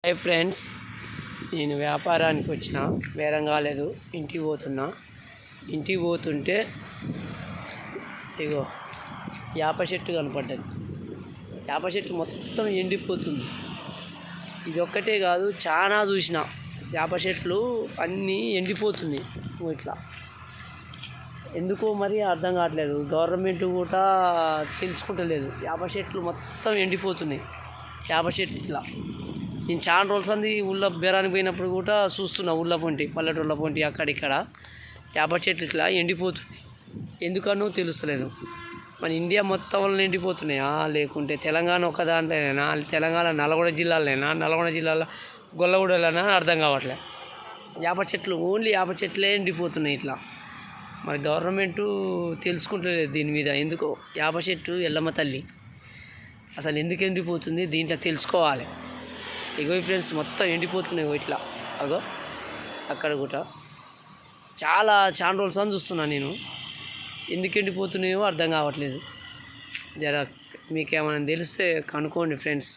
Hi friends, నేను వ్యాపారానికి వచ్చిన బేరం కాలేదు. ఇంటికి పోతుంటే ఇగో వేప చెట్టు కనపడ్డది. వేప చెట్టు మొత్తం ఎండిపోతుంది. ఇది ఒక్కటే కాదు, చాలా చూసిన వేప చెట్లు అన్నీ ఎండిపోతుంది. ఇట్లా ఎందుకో మరి అర్థం కావట్లేదు. గవర్నమెంట్ కూడా తెలుసుకుంటలేదు. వేప చెట్లు మొత్తం ఎండిపోతున్నాయి. వేప చెట్లు ఇట్లా నేను చాలా రోజులు అంది ఊళ్ళో బేరానికి పోయినప్పుడు కూడా చూస్తున్నా. ఊళ్ళో పొంటి పల్లెటూళ్ళ పొంటి అక్కడిక్కడ వేప చెట్లు ఇట్లా ఎండిపోతున్నాయి. ఎందుకనో తెలుస్తలేదు. మన ఇండియా మొత్తం వల్ల ఎండిపోతున్నాయా, లేకుంటే తెలంగాణ ఒక దాంట్లోనేనా, తెలంగాణ నల్గొండ జిల్లాలో గొల్లగూడలోనా అర్థం కావట్లేదు. వేప చెట్లు ఓన్లీ వేప చెట్లే ఎండిపోతున్నాయి ఇట్లా. మరి గవర్నమెంటు తెలుసుకుంటలేదు దీని మీద. ఎందుకో వేప చెట్టు ఎల్లమ్మ తల్లి అసలు ఎందుకు ఎండిపోతుంది, దీంట్లో తెలుసుకోవాలి. ఇగో ఫ్రెండ్స్ మొత్తం ఎండిపోతున్నాయి ఇట్లా. అగో అక్కడ కూడా చాలా రోజులు అని చూస్తున్నాను నేను. ఎందుకు ఎండిపోతున్నాయో అర్థం కావట్లేదు. జర మీకేమైనా తెలిస్తే కనుక్కోండి ఫ్రెండ్స్.